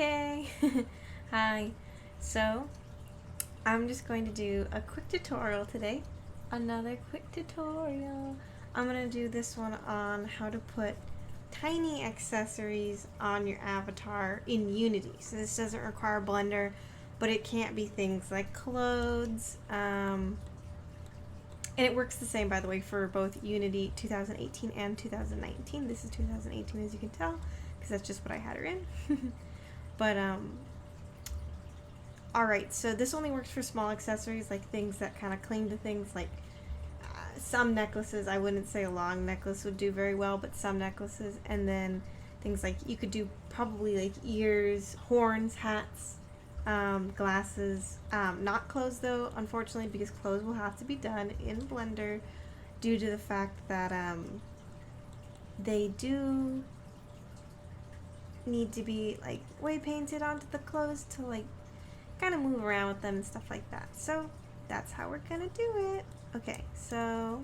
Okay. Hi. So, I'm just going to do a quick tutorial today. Another quick tutorial. I'm going to do this one on how to put tiny accessories on your avatar in Unity. So this doesn't require Blender, but it can't be things like clothes. And it works the same, by the way, for both Unity 2018 and 2019. This is 2018, as you can tell, because that's just what I had her in. But alright, so this only works for small accessories, like things that kind of cling to things, like some necklaces. I wouldn't say a long necklace would do very well, but some necklaces. And then things like, you could do probably like ears, horns, hats, glasses. Not clothes though, unfortunately, because clothes will have to be done in Blender due to the fact that they do need to be like way painted onto the clothes to like kind of move around with them and stuff like that. So that's how we're gonna do it. Okay, so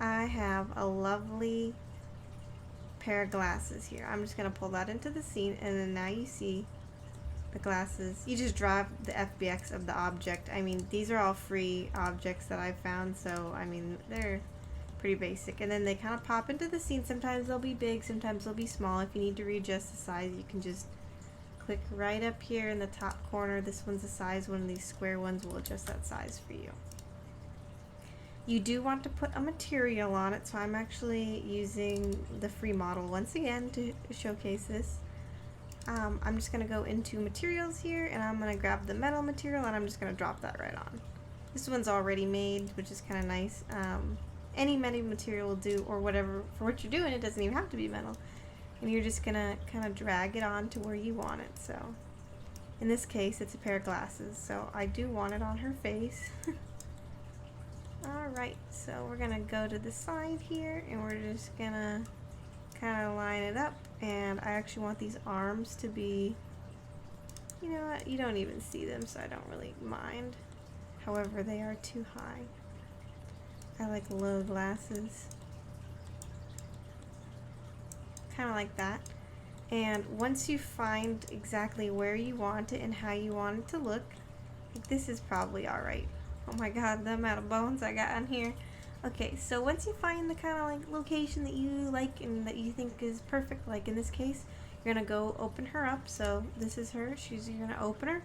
I have a lovely pair of glasses here. I'm just gonna pull that into the scene, and then now you see the glasses. You just draw the FBX of the object. I mean, these are all free objects that I've found, so I mean, they're pretty basic. And then they kind of pop into the scene. Sometimes they'll be big, sometimes they'll be small. If you need to readjust the size, you can just click right up here in the top corner. This one's the size. One of these square ones will adjust that size for you. You do want to put a material on it, so I'm actually using the free model once again to showcase this. I'm just going to go into materials here, and I'm going to grab the metal material, and I'm just going to drop that right on. This one's already made, which is kind of nice. Any metal material will do, or whatever, for what you're doing. It doesn't even have to be metal. And you're just going to kind of drag it on to where you want it. So in this case, it's a pair of glasses, so I do want it on her face. Alright, so we're going to go to the side here, and we're just going to kind of line it up. And I actually want these arms to be, you know what, you don't even see them, so I don't really mind. However, they are too high. I like low glasses. Kind of like that. And once you find exactly where you want it and how you want it to look, like this is probably alright. Oh my god, the amount of bones I got on here. Okay, so once you find the kind of like location that you like and that you think is perfect, like in this case, you're gonna go open her up. So this is her. You're gonna open her,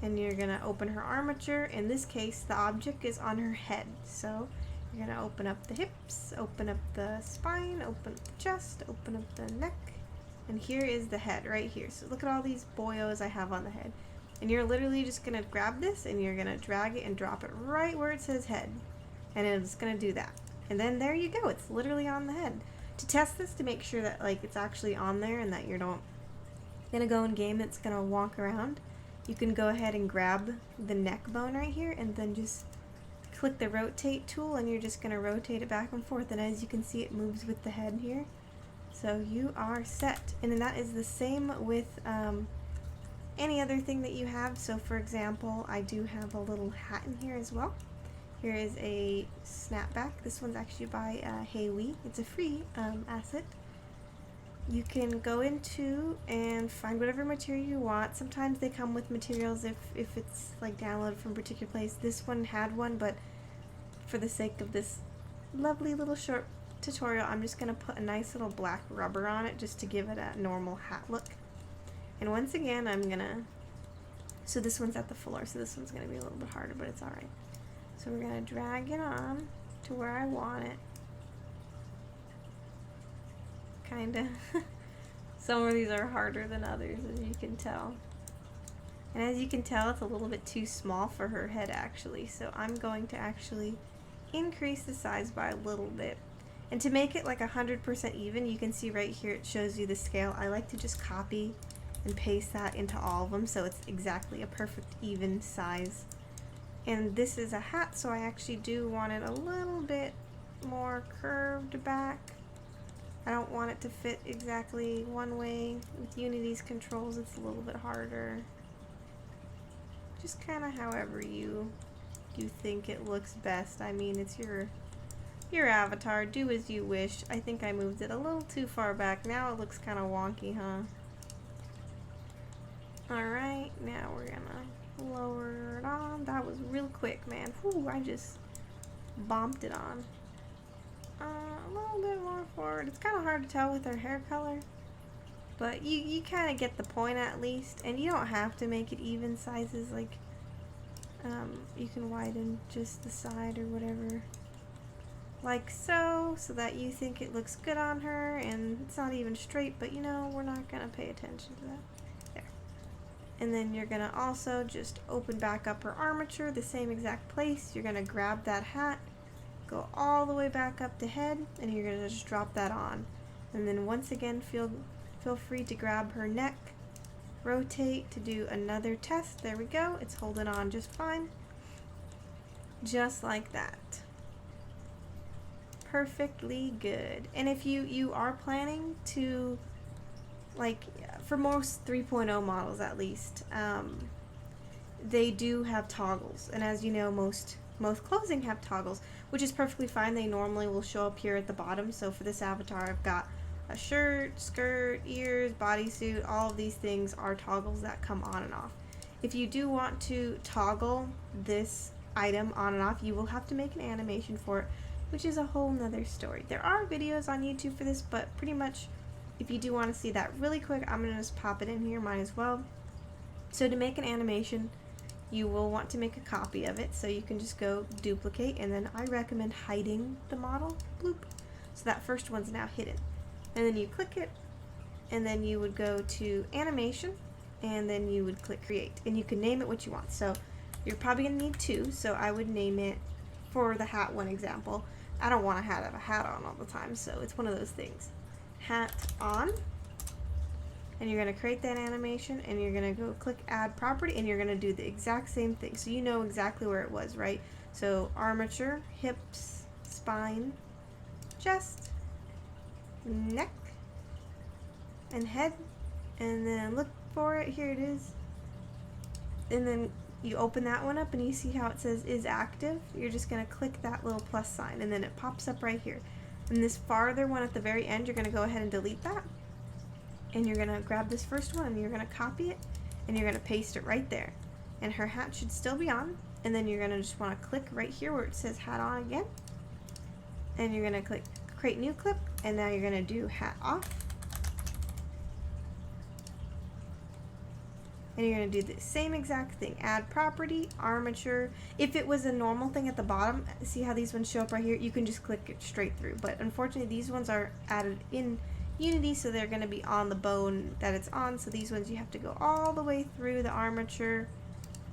and you're gonna open her armature. In this case, the object is on her head. So you're gonna open up the hips, open up the spine, open up the chest, open up the neck, and here is the head right here. So look at all these boyos I have on the head. And you're literally just gonna grab this and you're gonna drag it and drop it right where it says head. And it's gonna do that. And then there you go, it's literally on the head. To test this, to make sure that like it's actually on there and that you're not gonna go in game that's gonna walk around, you can go ahead and grab the neck bone right here and then just click the rotate tool, and you're just gonna rotate it back and forth, and as you can see, it moves with the head here. So you are set. And then that is the same with any other thing that you have. So for example, I do have a little hat in here as well. Here is a snapback. This one's actually by Hey. It's a free asset. You can go into and find whatever material you want. Sometimes they come with materials if it's like downloaded from a particular place. This one had one, but for the sake of this lovely little short tutorial, I'm just going to put a nice little black rubber on it just to give it a normal hat look. And once again, I'm going to, so this one's at the floor, so this one's going to be a little bit harder, but it's alright. So we're going to drag it on to where I want it. Kinda. Some of these are harder than others, as you can tell. And as you can tell, it's a little bit too small for her head actually, so I'm going to actually increase the size by a little bit. And to make it like 100% even, you can see right here it shows you the scale. I like to just copy and paste that into all of them so it's exactly a perfect even size. And this is a hat, so I actually do want it a little bit more curved back. I don't want it to fit exactly one way. With Unity's controls, it's a little bit harder. Just kind of however you think it looks best. I mean, it's your avatar. Do as you wish. I think I moved it a little too far back. Now it looks kind of wonky, huh? Alright, now we're gonna lower it on. That was real quick, man. Whew, I just bombed it on. A little bit more forward. It's kind of hard to tell with her hair color, but you kind of get the point at least. And you don't have to make it even sizes. Like, you can widen just the side or whatever, like so that you think it looks good on her, and it's not even straight, but you know, we're not gonna pay attention to that. There. And then you're gonna also just open back up her armature, the same exact place. You're gonna grab that hat, go all the way back up to head, and you're gonna just drop that on. And then once again, feel free to grab her neck, rotate to do another test. There we go. It's holding on just fine. Just like that. Perfectly good. And if you are planning to, like, for most 3.0 models at least, they do have toggles. And as you know, most clothing have toggles, which is perfectly fine. They normally will show up here at the bottom. So for this avatar, I've got a shirt, skirt, ears, bodysuit. All of these things are toggles that come on and off. If you do want to toggle this item on and off, you will have to make an animation for it, which is a whole nother story. There are videos on YouTube for this, but pretty much if you do want to see that really quick, I'm going to just pop it in here, might as well. So to make an animation, you will want to make a copy of it, so you can just go duplicate, and then I recommend hiding the model, bloop, so that first one's now hidden. And then you click it, and then you would go to animation, and then you would click create, and you can name it what you want. So you're probably going to need two, so I would name it, for the hat one example, I don't want a hat to have a hat on all the time, so it's one of those things. Hat on, and you're going to create that animation, and you're going to go click add property, and you're going to do the exact same thing, so you know exactly where it was, right? So armature, hips, spine, chest, neck, and head, and then look for it. Here it is. And then you open that one up, and you see how it says is active. You're just going to click that little plus sign, and then it pops up right here. And this farther one at the very end, you're going to go ahead and delete that, and you're going to grab this first one, and you're going to copy it, and you're going to paste it right there. And her hat should still be on, and then you're going to just want to click right here where it says hat on again, and you're going to click create new clip, and now you're going to do hat off, and you're going to do the same exact thing. Add property, armature. If it was a normal thing at the bottom, see how these ones show up right here? You can just click it straight through, but unfortunately these ones are added in Unity, so they're going to be on the bone that it's on. So these ones you have to go all the way through the armature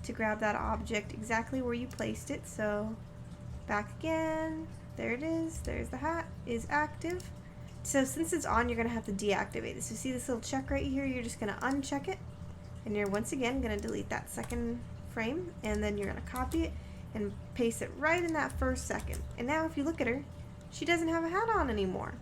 to grab that object exactly where you placed it. So back again, there it is, there's the hat, is active. So since it's on, you're going to have to deactivate it. So see this little check right here? You're just going to uncheck it, and you're once again going to delete that second frame, and then you're going to copy it and paste it right in that first second. And now if you look at her, she doesn't have a hat on anymore.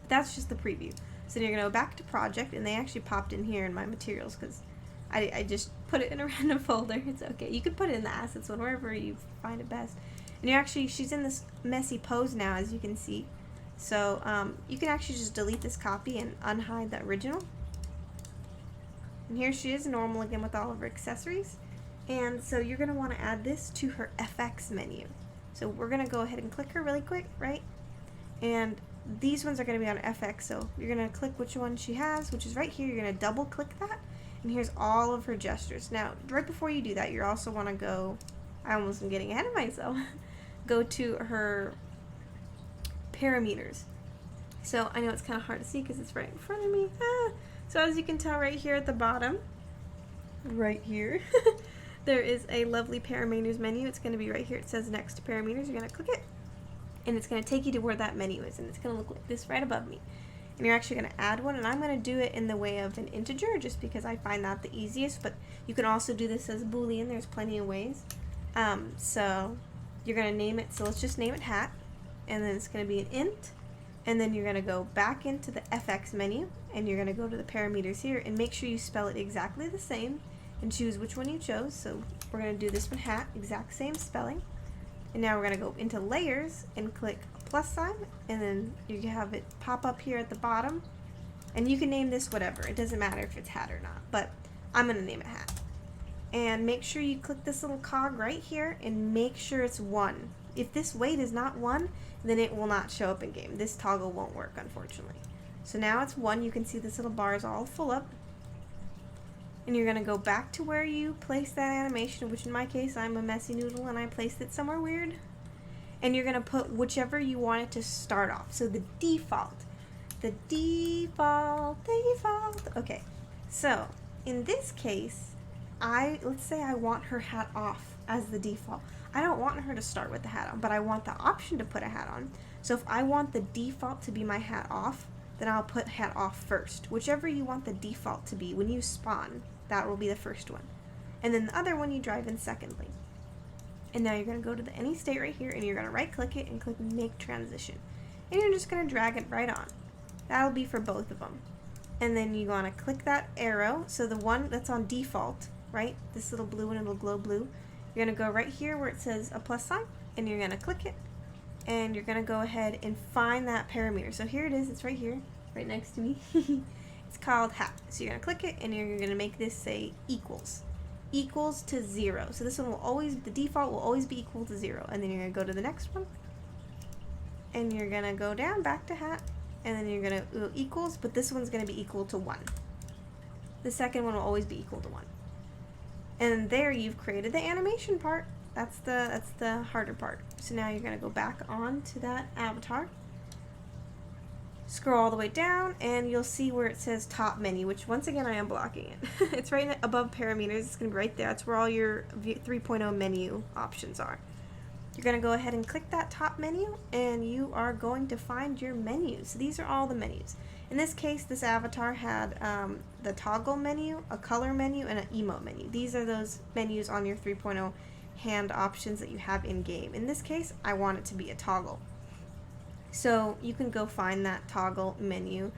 That's just the preview. So then you're going to go back to project, and they actually popped in here in my materials because I just put it in a random folder. It's okay. You could put it in the assets one, wherever you find it best. And you're actually, she's in this messy pose now, as you can see. So you can actually just delete this copy and unhide the original. And here she is, normal again with all of her accessories. And so you're going to want to add this to her FX menu. So we're going to go ahead and click her really quick, right? And these ones are going to be on FX, so you're going to click which one she has, which is right here. You're going to double click that, and here's all of her gestures. Now, right before you do that, you also want to go, I almost am getting ahead of myself, go to her parameters. So I know it's kind of hard to see because it's right in front of me. So as you can tell right here at the bottom, right here, there is a lovely parameters menu. It's going to be right here. It says next to parameters. You're going to click it, and it's going to take you to where that menu is, and it's going to look like this right above me. And you're actually going to add one, and I'm going to do it in the way of an integer just because I find that the easiest, but you can also do this as Boolean. There's plenty of ways. So you're going to name it, so let's just name it hat, and then it's going to be an int, and then you're going to go back into the FX menu, and you're going to go to the parameters here, and make sure you spell it exactly the same, and choose which one you chose. So we're going to do this one, hat, exact same spelling. And now we're going to go into layers and click plus sign, and then you have it pop up here at the bottom, and you can name this whatever. It doesn't matter if it's hat or not, but I'm gonna name it hat. And make sure you click this little cog right here and make sure it's 1. If this weight is not 1, then it will not show up in game. This toggle won't work, unfortunately. So now it's 1. You can see this little bar is all full up. And you're gonna go back to where you placed that animation, which in my case, I'm a messy noodle and I placed it somewhere weird. And you're gonna put whichever you want it to start off. So the default. Okay, so in this case, let's say I want her hat off as the default. I don't want her to start with the hat on, but I want the option to put a hat on. So if I want the default to be my hat off, then I'll put hat off first. Whichever you want the default to be when you spawn, that will be the first one. And then the other one you drive in secondly. And now you're going to go to the any state right here, and you're going to right click it and click make transition. And you're just going to drag it right on. That'll be for both of them. And then you want to click that arrow, so the one that's on default, right, this little blue one, it'll glow blue. You're going to go right here where it says a plus sign, and you're going to click it, and you're going to go ahead and find that parameter. So here it is, it's right here, right next to me. It's called hat. So you're going to click it, and you're going to make this say equals to 0. So this one will always, the default will always be equal to 0. And then you're going to go to the next one, and you're going to go down back to hat, and then you're going to equals, but this one's going to be equal to 1. The second one will always be equal to 1. And there you've created the animation part. That's the harder part. So now you're going to go back on to that avatar. Scroll all the way down, and you'll see where it says top menu, which once again I am blocking it. It's right above parameters. It's going to be right there. That's where all your 3.0 menu options are. You're going to go ahead and click that top menu, and you are going to find your menus. So these are all the menus. In this case, this avatar had the toggle menu, a color menu, and an emote menu. These are those menus on your 3.0 hand options that you have in game. In this case, I want it to be a toggle. So you can go find that toggle menu.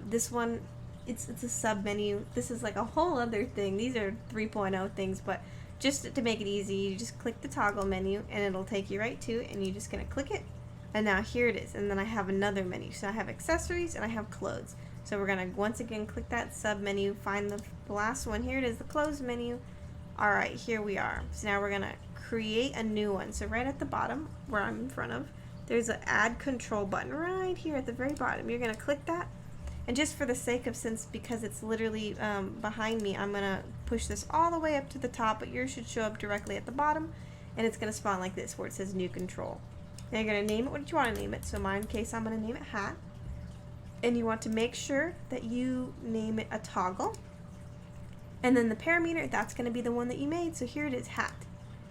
This one, it's a sub menu. This is like a whole other thing. These are 3.0 things, but just to make it easy, you just click the toggle menu and it'll take you right to it, and you're just gonna click it. And now here it is, and then I have another menu. So I have accessories and I have clothes. So we're gonna once again click that sub menu, find the last one. Here it is, the clothes menu. Alright, here we are. So now we're gonna create a new one. So right at the bottom, where I'm in front of, there's an add control button right here at the very bottom. You're gonna click that, and just for the sake of, because it's literally behind me, I'm gonna push this all the way up to the top, but yours should show up directly at the bottom, and it's gonna spawn like this where it says new control. Now you're going to name it what you want to name it. So in my case, I'm going to name it hat. And you want to make sure that you name it a toggle. And then the parameter, that's going to be the one that you made. So here it is, hat.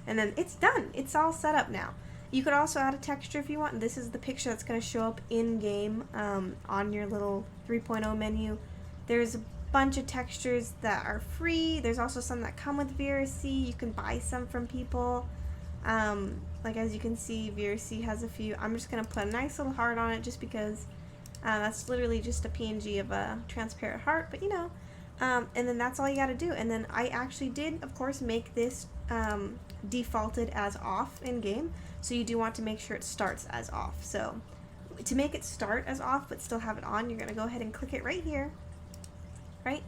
And then it's done. It's all set up now. You could also add a texture if you want. This is the picture that's going to show up in-game on your little 3.0 menu. There's a bunch of textures that are free. There's also some that come with VRC. You can buy some from people. Like as you can see, VRC has a few. I'm just going to put a nice little heart on it just because that's literally just a PNG of a transparent heart, but you know. And then that's all you got to do. And then I actually did, of course, make this defaulted as off in game. So you do want to make sure it starts as off. So to make it start as off but still have it on, you're going to go ahead and click it right here. Right?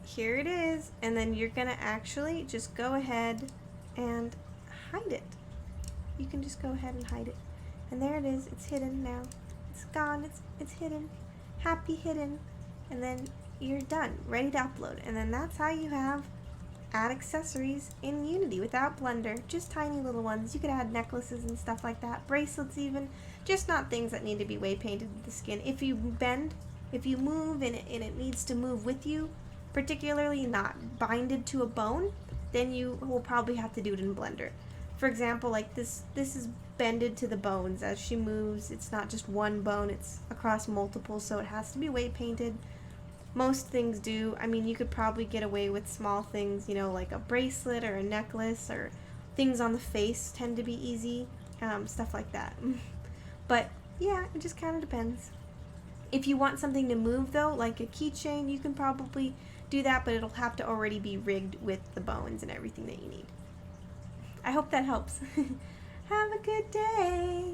Here it is. And then you're going to actually just go ahead and hide it. You can just go ahead and hide it. And there it is. It's hidden now. It's gone. It's hidden. Happy hidden. And then you're done. Ready to upload. And then that's how you have add accessories in Unity without Blender. Just tiny little ones. You could add necklaces and stuff like that. Bracelets even. Just not things that need to be way painted to the skin. If you bend, if you move and it needs to move with you, particularly not binded to a bone, then you will probably have to do it in Blender. For example, like this is bended to the bones as she moves. It's not just one bone, it's across multiple, so it has to be weight painted. Most things do. I mean, you could probably get away with small things, you know, like a bracelet or a necklace, or things on the face tend to be easy, stuff like that. But yeah, it just kind of depends. If you want something to move though, like a keychain, you can probably do that, but it'll have to already be rigged with the bones and everything that you need. I hope that helps. Have a good day.